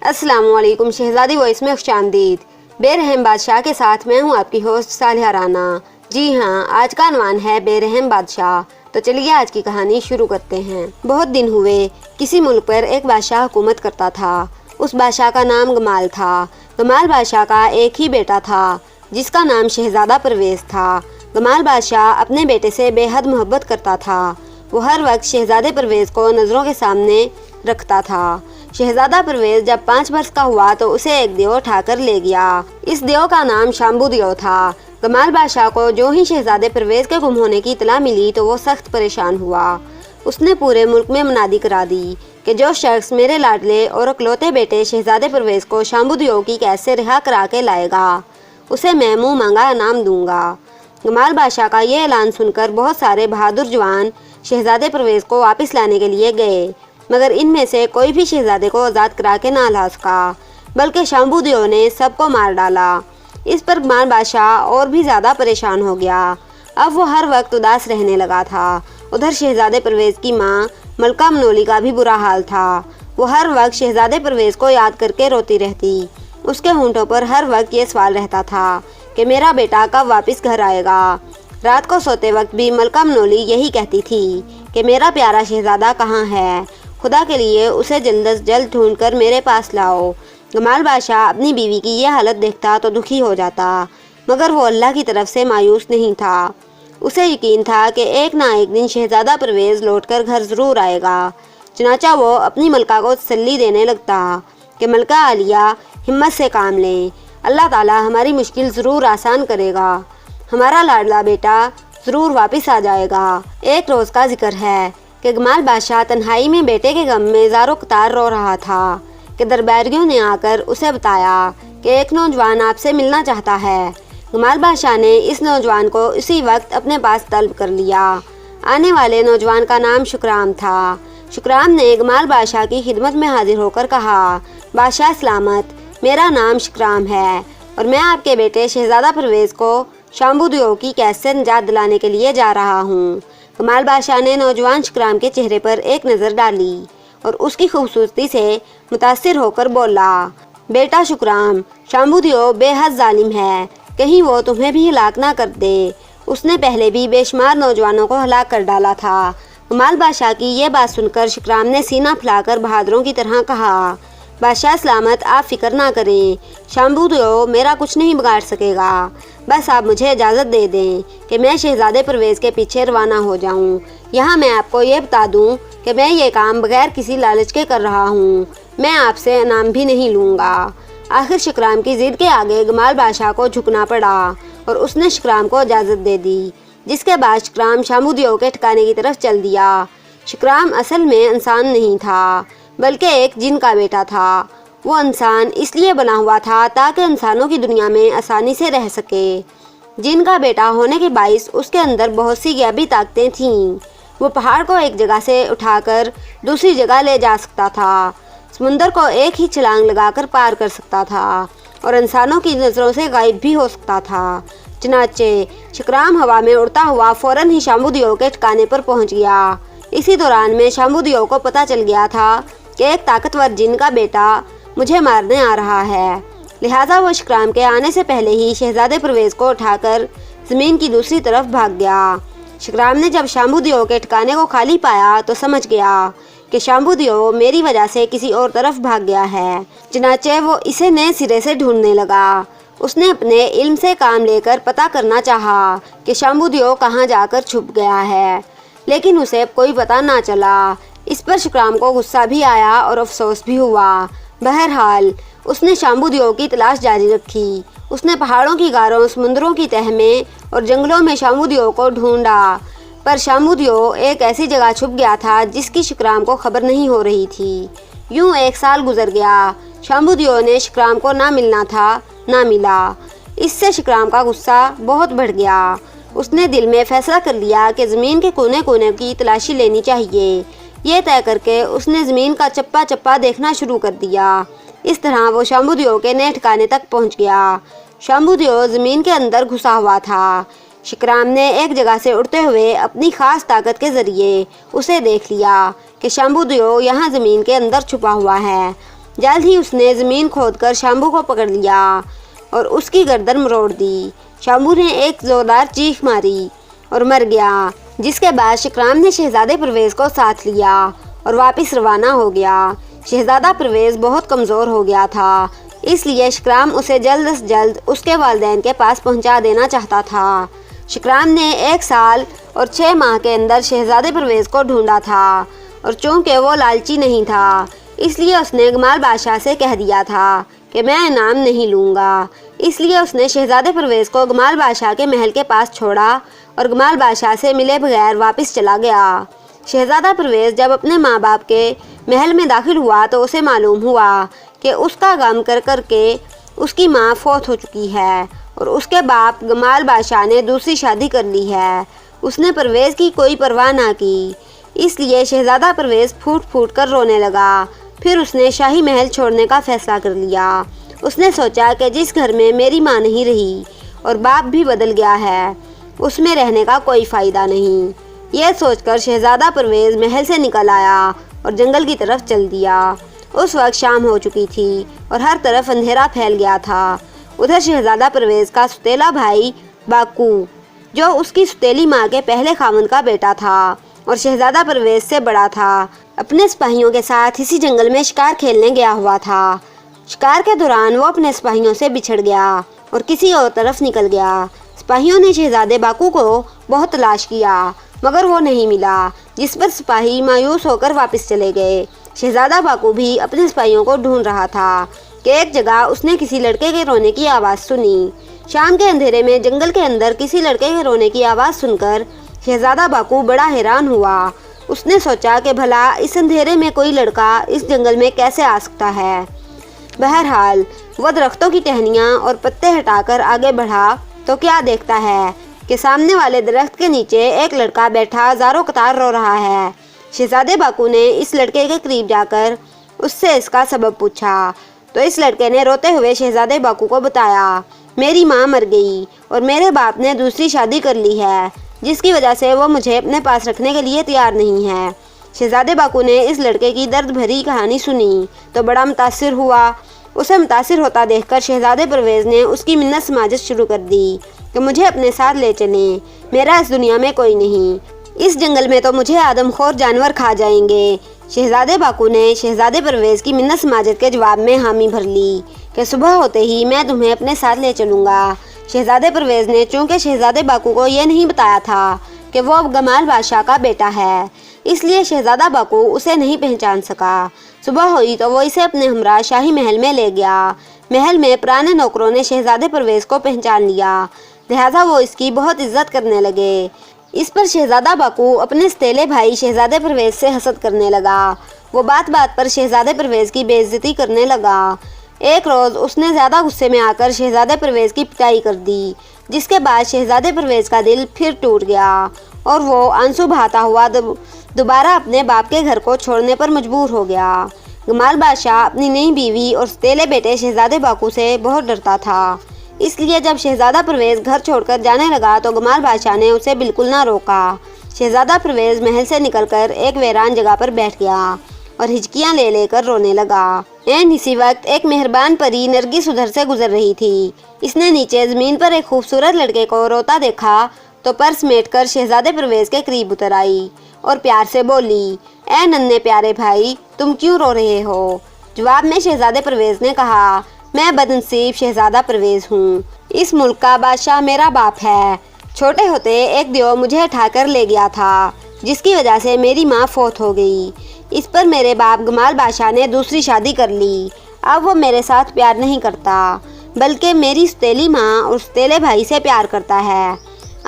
अस्सलाम वालेकुम। शहजादी वॉइस में खुशामदीद। बेरहम बादशाह के साथ मैं हूँ आपकी होस्ट सालिहा राना। जी हाँ, आज का अनवान है बेरहम बादशाह। तो चलिए आज की कहानी शुरू करते हैं। बहुत दिन हुए किसी मुल्क पर एक बादशाह हुकूमत करता था। उस बादशाह का नाम गमाल था। गमाल बादशाह का एक ही बेटा था जिसका नाम शहजादा परवेज़ था। गमाल बादशाह अपने बेटे से बेहद मोहब्बत करता था। वो हर वक्त शहजादे परवेज़ को नज़रों के सामने रखता था। शहजादा परवेज़ जब 5 वर्ष का हुआ तो उसे एक देव उठाकर ले गया। इस देव का नाम शंभू देव था। गमाल बादशाह को जो ही शहजादे परवेज़ के गुम होने की इत्तला मिली तो वो सख्त परेशान हुआ। उसने पूरे मुल्क में मुनादी करा दी कि जो शख्स मेरे लाडले और इकलौते बेटे शहजादे परवेज़ को शंभू देव की कैद से रिहा करा के लाएगा उसे मैं मुँह मांगा इनाम दूंगा। गमाल बादशाह का ये ऐलान सुनकर बहुत सारे बहादुर जवान शहजादे परवेज़ को वापस लाने के लिए गए, मगर इनमें से कोई भी शहजादे को आज़ाद करा के ना ला सका, बल्कि शंभू देव ने सबको मार डाला। इस पर गमाल बादशाह और भी ज़्यादा परेशान हो गया। अब वो हर वक्त उदास रहने लगा था। उधर शहजादे परवेज़ की माँ मलका मनोली का भी बुरा हाल था। वो हर वक्त शहजादे परवेज़ को याद करके रोती रहती। उसके होंठों पर हर वक्त ये सवाल रहता था कि मेरा बेटा कब वापस घर आएगा। रात को सोते वक्त भी मलका मनोली यही कहती थी कि मेरा प्यारा शहजादा कहाँ है, खुदा के लिए उसे जल्द से जल्द ढूंढ कर मेरे पास लाओ। गमाल बादशाह अपनी बीवी की यह हालत देखता तो दुखी हो जाता, मगर वो अल्लाह की तरफ से मायूस नहीं था। उसे यकीन था कि एक ना एक दिन शहजादा परवेज़ लौटकर घर ज़रूर आएगा। चनाचा वो अपनी मलका को तसल्ली देने लगता कि मलका आलिया, हिम्मत से काम लें, अल्लाह ताला हमारी मुश्किल ज़रूर आसान करेगा, हमारा लाडला बेटा ज़रूर वापस आ जाएगा। एक रोज़ का जिक्र है कि गमाल बादशाह तन्हाई में बेटे के गम में ज़ारो कतार रो रहा था कि दरबारियों ने आकर उसे बताया कि एक नौजवान आपसे मिलना चाहता है। गमाल बादशाह ने इस नौजवान को उसी वक्त अपने पास तलब कर लिया। आने वाले नौजवान का नाम शुक्राम था। शुक्राम ने गमाल बादशाह की खिदमत में हाजिर होकर कहा, बादशाह सलामत, मेरा नाम शुक्राम है और मैं आपके बेटे शहजादा परवेज़ को शंभू देव की कैद से निजात दिलाने के लिए जा रहा हूँ। गमाल बादशाह ने नौजवान शुक्राम के चेहरे पर एक नज़र डाली और उसकी खूबसूरती से मुतासिर होकर बोला, बेटा शुक्राम, शंभू देव बेहद जालिम है, कहीं वो तुम्हें भी हलाक ना कर दे। उसने पहले भी बेशुमार नौजवानों को हलाक कर डाला था। गमाल बादशाह की ये बात सुनकर शुक्राम ने सीना फैलाकर बहादुरों की तरह कहा, बादशाह सलामत, आप फिक्र ना करें, शंभू देव मेरा कुछ नहीं बिगाड़ सकेगा। बस आप मुझे इजाज़त दे दें कि मैं शहजादे परवेज़ के पीछे रवाना हो जाऊं। यहाँ मैं आपको ये बता दूं कि मैं ये काम बगैर किसी लालच के कर रहा हूँ। मैं आपसे इनाम भी नहीं लूँगा। आखिर शुक्राम की ज़िद के आगे गमाल बादशाह को झुकना पड़ा और उसने शुक्राम को इजाज़त दे दी, जिसके बाद शुक्राम शंभू देव के ठिकाने की तरफ चल दिया। शुक्राम असल में इंसान नहीं था, बल्कि एक जिन का बेटा था। वो इंसान इसलिए बना हुआ था ताकि इंसानों की दुनिया में आसानी से रह सके। जिन का बेटा होने के बाइस उसके अंदर बहुत सी गैबी ताकतें थीं। वो पहाड़ को एक जगह से उठाकर दूसरी जगह ले जा सकता था, समुंदर को एक ही छलांग लगाकर पार कर सकता था और इंसानों की नज़रों से गायब भी हो सकता था। चनाचे शुक्राम हवा में उड़ता हुआ फ़ौरन ही शंभू देव के ठिकाने पर पहुंच गया। इसी दौरान में शंभू देव को पता चल गया था कि एक ताकतवर जिन का बेटा मुझे मारने आ रहा है। लिहाजा वो शुक्राम के आने से पहले ही शहजादे परवेज़ को उठाकर ज़मीन की दूसरी तरफ भाग गया। शुक्राम ने जब शंभू देव के ठिकाने को खाली पाया तो समझ गया कि शंभू देव मेरी वजह से किसी और तरफ भाग गया है। चनाचे वो इसे नए सिरे से ढूंढने लगा। उसने अपने इल्म से काम लेकर पता करना चाहा कि शंभू देव कहाँ जाकर छुप गया है, लेकिन उसे कोई पता ना चला। इस पर शुक्राम को गुस्सा भी आया और अफसोस भी हुआ। बहरहाल उसने शंभू देव की तलाश जारी रखी। उसने पहाड़ों की गारों, समुद्रों की तह में और जंगलों में शंभू देव को ढूंढा, पर शंभू देव एक ऐसी जगह छुप गया था जिसकी शुक्राम को खबर नहीं हो रही थी। यूं 1 साल गुजर गया। शंभू देव ने शुक्राम को ना मिलना था, ना मिला। इससे शुक्राम का गुस्सा बहुत बढ़ गया। उसने दिल में फैसला कर लिया कि ज़मीन के कोने कोने की तलाशी लेनी चाहिए। ये तय करके उसने ज़मीन का चप्पा चप्पा देखना शुरू कर दिया। इस तरह वो शंभू देव के नए ठिकाने तक पहुंच गया। शंभू देव ज़मीन के अंदर घुसा हुआ था। शुक्राम ने एक जगह से उड़ते हुए अपनी खास ताकत के ज़रिए उसे देख लिया कि शंभू देव यहाँ ज़मीन के अंदर छुपा हुआ है। جلد ہی اس نے زمین کھود کر شامبو کو پکڑ لیا اور اس کی گردن مروڑ دی۔ شامبو نے ایک زوردار چیخ ماری اور مر گیا، جس کے بعد شکرام نے شہزادے پرویز کو ساتھ لیا اور واپس روانہ ہو گیا۔ شہزادہ پرویز بہت کمزور ہو گیا تھا، اس لیے شکرام اسے جلد از جلد اس کے والدین کے پاس پہنچا دینا چاہتا تھا۔ شکرام نے 1 سال اور 6 ماہ کے اندر شہزادے پرویز کو ڈھونڈا تھا، اور چونکہ وہ لالچی نہیں تھا اس لیے اس نے گمال بادشاہ سے کہہ دیا تھا کہ میں انعام نہیں لوں گا۔ اس لیے اس نے شہزادے پرویز کو گمال بادشاہ کے محل کے پاس چھوڑا اور گمال بادشاہ سے ملے بغیر واپس چلا گیا۔ شہزادہ پرویز جب اپنے ماں باپ کے محل میں داخل ہوا تو اسے معلوم ہوا کہ اس کا غم کر کر کے اس کی ماں فوت ہو چکی ہے اور اس کے باپ گمال بادشاہ نے دوسری شادی کر لی ہے۔ اس نے پرویز کی کوئی پرواہ نہ کی، اس لیے شہزادہ پرویز پھوٹ پھوٹ کر رونے لگا۔ پھر اس نے شاہی محل چھوڑنے کا فیصلہ کر لیا۔ اس نے سوچا کہ جس گھر میں میری ماں نہیں رہی اور باپ بھی بدل گیا ہے، اس میں رہنے کا کوئی فائدہ نہیں۔ یہ سوچ کر شہزادہ پرویز محل سے نکل آیا اور جنگل کی طرف چل دیا۔ اس وقت شام ہو چکی تھی اور ہر طرف اندھیرا پھیل گیا تھا۔ ادھر شہزادہ پرویز کا ستیلا بھائی باکو، جو اس کی ستیلی ماں کے پہلے خاوند کا بیٹا تھا اور شہزادہ پرویز سے بڑا تھا، اپنے سپاہیوں کے ساتھ اسی جنگل میں شکار کھیلنے گیا ہوا تھا۔ شکار کے دوران وہ اپنے سپاہیوں سے بچھڑ گیا اور کسی اور طرف نکل گیا۔ سپاہیوں نے شہزادے باکو کو بہت تلاش کیا مگر وہ نہیں ملا، جس پر سپاہی مایوس ہو کر واپس چلے گئے۔ شہزادہ باکو بھی اپنے سپاہیوں کو ڈھونڈ رہا تھا کہ ایک جگہ اس نے کسی لڑکے کے رونے کی آواز سنی۔ شام کے اندھیرے میں جنگل کے اندر کسی لڑکے کے رونے کی آواز سن کر شہزادہ باکو بڑا حیران ہوا۔ اس نے سوچا کہ بھلا اس اندھیرے میں کوئی لڑکا اس جنگل میں کیسے آ سکتا ہے۔ بہرحال وہ درختوں کی ٹہنیاں اور پتے ہٹا کر آگے بڑھا تو کیا دیکھتا ہے کہ سامنے والے درخت کے نیچے ایک لڑکا بیٹھا زاروں قطار رو رہا ہے۔ شہزادے باکو نے اس لڑکے کے قریب جا کر اس سے اس کا سبب پوچھا تو اس لڑکے نے روتے ہوئے شہزادے باکو کو بتایا، میری ماں مر گئی اور میرے باپ نے دوسری شادی کر لی ہے، جس کی وجہ سے وہ مجھے اپنے پاس رکھنے کے لیے تیار نہیں ہے۔ شہزادے باکو نے اس لڑکے کی درد بھری کہانی سنی تو بڑا متاثر ہوا۔ اسے متاثر ہوتا دیکھ کر شہزادے پرویز نے اس کی منت سماجت شروع کر دی کہ مجھے اپنے ساتھ لے چلیں، میرا اس دنیا میں کوئی نہیں، اس جنگل میں تو مجھے آدم خور جانور کھا جائیں گے۔ شہزادے باکو نے شہزادے پرویز کی منت سماجت کے جواب میں حامی بھر لی کہ صبح ہوتے ہی میں تمہیں اپنے ساتھ لے چلوں گا۔ شہزادے پرویز نے چونکہ شہزادے باکو کو یہ نہیں بتایا تھا کہ وہ گمال بادشاہ کا بیٹا ہے، اس لیے شہزادہ باکو اسے نہیں پہچان سکا۔ صبح ہوئی تو وہ اسے اپنے ہمراہ شاہی محل میں لے گیا۔ محل میں پرانے نوکروں نے شہزادے پرویز کو پہچان لیا، لہٰذا وہ اس کی بہت عزت کرنے لگے۔ اس پر شہزادہ باکو اپنے ستیلے بھائی شہزادے پرویز سے حسد کرنے لگا۔ وہ بات بات پر شہزادے پرویز کی بے عزتی کرنے لگا۔ ایک روز اس نے زیادہ غصے میں آ کر شہزادے پرویز کی پٹائی کر دی، جس کے بعد شہزادے پرویز کا دل پھر ٹوٹ گیا اور وہ آنسو بہاتا ہوا دوبارہ اپنے باپ کے گھر کو چھوڑنے پر مجبور ہو گیا۔ گمال بادشاہ اپنی نئی بیوی اور ستیلے بیٹے شہزادے باکو سے بہت ڈرتا تھا، اس لیے جب شہزادہ پرویز گھر چھوڑ کر جانے لگا تو گمال بادشاہ نے اسے بالکل نہ روکا۔ شہزادہ پرویز محل سے نکل کر ایک ویران جگہ پر بیٹھ گیا اور ہچکیاں لے لے کر رونے لگا۔ اسی وقت ایک مہربان پری نرگس ادھر سے گزر رہی تھی۔ اس نے نیچے زمین پر ایک خوبصورت لڑکے کو روتا دیکھا تو پر سمیٹ کر شہزادے پرویز کے قریب اتر آئی اور پیار سے بولی، اے ننھے پیارے بھائی، تم کیوں رو رہے ہو؟ جواب میں شہزادے پرویز نے کہا، میں بدنصیب شہزادہ پرویز ہوں، اس ملک کا بادشاہ میرا باپ ہے۔ چھوٹے ہوتے ایک دیو مجھے اٹھا کر لے گیا تھا، جس کی وجہ سے میری ماں فوت ہو گئی۔ اس پر میرے باپ گمال بادشاہ نے دوسری شادی کر لی۔ اب وہ میرے ساتھ پیار نہیں کرتا، بلکہ میری ستیلی ماں اور ستیلے بھائی سے پیار کرتا ہے۔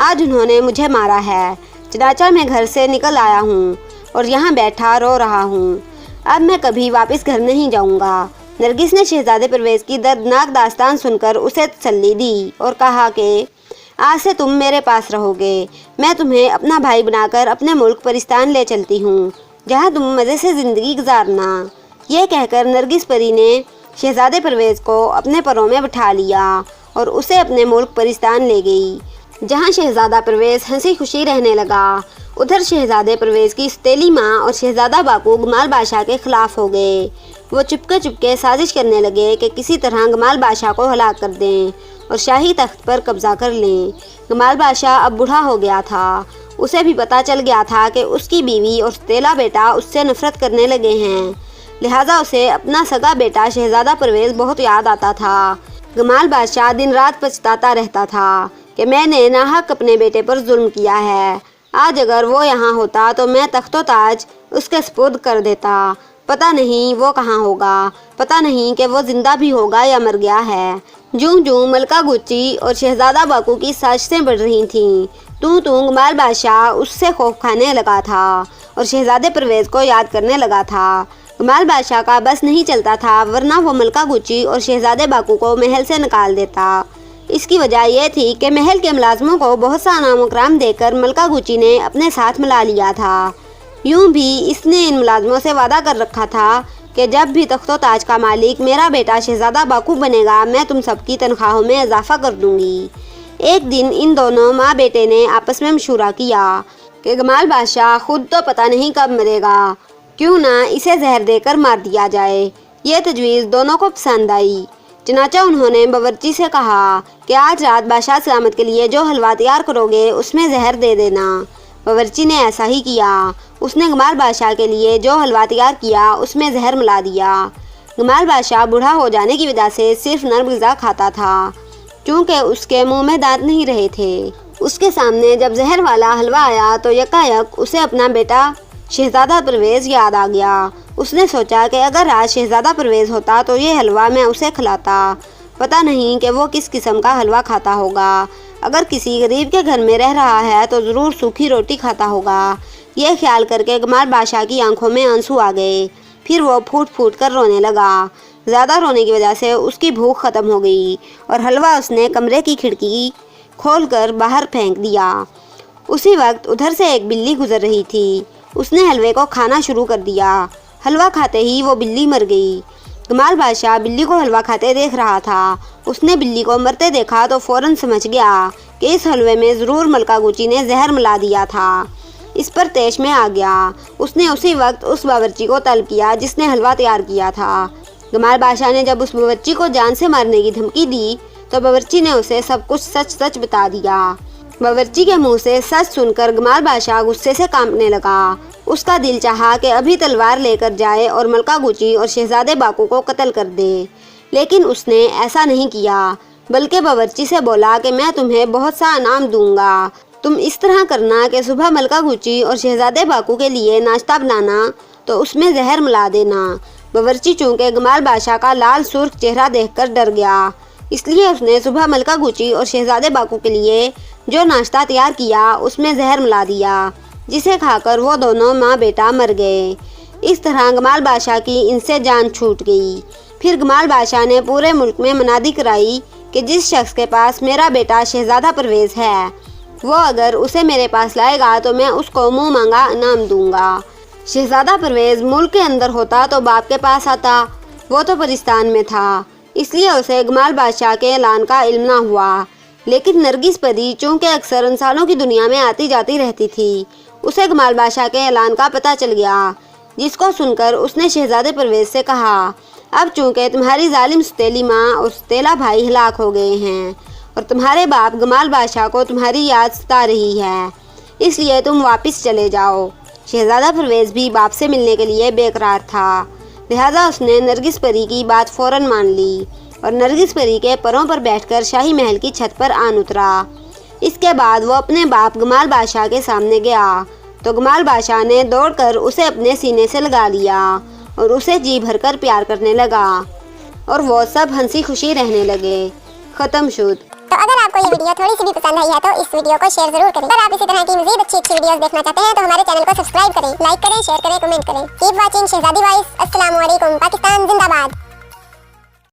آج انہوں نے مجھے مارا ہے، چنانچہ میں گھر سے نکل آیا ہوں اور یہاں بیٹھا رو رہا ہوں۔ اب میں کبھی واپس گھر نہیں جاؤں گا۔ نرگس نے شہزادے پرویز کی دردناک داستان سن کر اسے تسلی دی اور کہا کہ آج سے تم میرے پاس رہو گے، میں تمہیں اپنا بھائی بنا کر اپنے ملک پرستان لے چلتی ہوں، جہاں تم مزے سے زندگی گزارنا۔ یہ کہہ کر نرگس پری نے شہزادے پرویز کو اپنے پروں میں بٹھا لیا اور اسے اپنے ملک پرستان لے گئی، جہاں شہزادہ پرویز ہنسی خوشی رہنے لگا उधर शहजादे परवेज़ की सौतेली माँ और शहजादा बाकू गमाल बादशाह के खिलाफ हो गए। वो चुपके साजिश करने लगे कि किसी तरह गमाल बादशाह को हलाक कर दें और शाही तख्त पर कब्जा कर लें। गमाल बादशाह अब बूढ़ा हो गया था। उसे भी पता चल गया था कि उसकी बीवी और सौतेला बेटा उससे नफरत करने लगे हैं, लिहाजा उसे अपना सगा बेटा शहजादा परवेज़ बहुत याद आता था। गमाल बादशाह दिन रात पछताता रहता था कि मैंने नाहक अपने बेटे पर जुल्म किया है। आज अगर वो यहाँ होता तो मैं तख्तो ताज उसके सपुर्द कर देता। पता नहीं वो कहाँ होगा, पता नहीं कि वो जिंदा भी होगा या मर गया है। जूं मलका गुच्ची और शहजादा बाकू की साजिशें बढ़ रही थीं, तू गमाल बादशाह उससे खौफ खाने लगा था और शहजादे परवेज़ को याद करने लगा था। गमाल बादशाह का बस नहीं चलता था, वरना वो मलका गुच्ची और शहजादे बाकू को महल से निकाल देता। इसकी वजह यह थी कि महल के मुलाजमों को बहुत सा इनाम इकराम देकर मलका गुच्ची ने अपने साथ मिला लिया था। यूं भी इसने इन मुलाजमों से वादा कर रखा था कि जब भी तख्तो ताज का मालिक मेरा बेटा शहजादा बाकू बनेगा, मैं तुम सबकी तनख्वाहों में इजाफा कर दूंगी। एक दिन इन दोनों माँ बेटे ने आपस में मशूरा किया कि गमाल बादशाह खुद तो पता नहीं कब मरेगा, क्यों ना इसे जहर देकर मार दिया जाए। ये तजवीज़ दोनों को पसंद आई। चनाचा उन्होंने बावर्ची से कहा कि आज रात बादशाह सलामत के लिए जो हलवा तैयार करोगे उसमें जहर दे देना। बावर्ची ने ऐसा ही किया। उसने गमाल बादशाह के लिए जो हलवा तैयार किया उसमें जहर मिला दिया। गमाल बादशाह बूढ़ा हो जाने की वजह से सिर्फ नर्म ग़िज़ा खाता था, क्योंकि उसके मुंह में दांत नहीं रहे थे। उसके सामने जब जहर वाला हलवा आया तो यकायक उसे अपना बेटा शहजादा परवेज़ याद आ गया। उसने सोचा कि अगर आज शहजादा परवेज़ होता तो ये हलवा मैं उसे खिलाता। पता नहीं कि वो किस किस्म का हलवा खाता होगा। अगर किसी गरीब के घर में रह रहा है तो ज़रूर सूखी रोटी खाता होगा। यह ख्याल करके गमाल बादशाह की आंखों में आंसू आ गए। फिर वो फूट कर रोने लगा। ज़्यादा रोने की वजह से उसकी भूख ख़त्म हो गई और हलवा उसने कमरे की खिड़की खोलकर बाहर फेंक दिया। उसी वक्त उधर से एक बिल्ली गुजर रही थी। उसने हलवे को खाना शुरू कर दिया। हलवा खाते ही वो बिल्ली मर गई। गमाल बादशाह बिल्ली को हलवा खाते देख रहा था। उसने बिल्ली को मरते देखा तो फौरन समझ गया कि इस हलवे में ज़रूर मलका गुच्ची ने जहर मिला दिया था। इस पर तेश में आ गया। उसने उसी वक्त उस बावर्ची को तलब किया जिसने हलवा तैयार किया था। गमाल बादशाह ने जब उस बावर्ची को जान से मारने की धमकी दी तो बावर्ची ने उसे सब कुछ सच बता दिया। बावर्ची के मुंह से सच सुनकर गमाल बादशाह गुस्से से कांपने लगा। उसका दिल चाहा कि अभी तलवार लेकर जाए और मलका गुच्ची और शहजादे बाकू को कत्ल कर दे, लेकिन उसने ऐसा नहीं किया, बल्कि बावर्ची से बोला कि मैं तुम्हें बहुत सा इनाम दूंगा। तुम इस तरह करना कि सुबह मलका गुच्ची और शहजादे बाकू के लिए नाश्ता बनाना तो उसमें जहर मिला देना। बावर्ची चूँकि गमाल बादशाह का लाल सुर्ख चेहरा देखकर डर गया, इसलिए उसने सुबह मलका गुच्ची और शहजादे बाकू के लिए जो नाश्ता तैयार किया उसमें जहर मिला दिया, जिसे खाकर वो दोनों माँ बेटा मर गए। इस तरह गमाल बादशाह की इनसे जान छूट गई। फिर गमाल बादशाह ने पूरे मुल्क में मनादी कराई कि जिस शख्स के पास मेरा बेटा शहजादा परवेज़ है, वो अगर उसे मेरे पास लाएगा तो मैं उसको मुँह मांगा इनाम दूंगा। शहजादा परवेज़ मुल्क के अंदर होता तो बाप के पास आता, वो तो परिस्तान में था, इसलिए उसे गमाल बादशाह के ऐलान का इल्म ना हुआ। लेकिन नरगिस परी चूँकि अक्सर इंसानों की दुनिया में आती जाती रहती थी, उसे गमाल बादशाह के ऐलान का पता चल गया, जिसको सुनकर उसने शहजादे परवेज़ से कहा, अब चूँकि तुम्हारी जालिम सौतेली माँ और सौतेला भाई हलाक हो गए हैं और तुम्हारे बाप गमाल बादशाह को तुम्हारी याद सता रही है, इसलिए तुम वापस चले जाओ। शहजादा परवेज़ भी बाप से मिलने के लिए बेकरार था, लिहाजा उसने नरगिस परी की बात फ़ौरन मान ली और नरगिस परी के परों पर बैठकर शाही महल की छत पर आन उतरा। इसके बाद वो अपने बाप गमाल बादशाह के सामने गया तो गमाल बादशाह ने दौड़कर उसे अपने सीने से लगा लिया और उसे जी भरकर प्यार करने लगा और वो सब हंसी खुशी रहने लगे। ख़त्म शुद। तो अगर आपको ये वीडियो थोड़ी सी भी पसंद आई है तो इस वीडियो को शेयर जरूर करें। अगर आप इसी तरह की मज़ीद अच्छी वीडियोस देखना चाहते हैं तो हमारे चैनल को सब्सक्राइब करें, लाइक करें, शेयर करें, कमेंट करें। कीप वाचिंग शहजादी वॉइस। अस्सलाम वालेकुम। पाकिस्तान जिंदाबाद।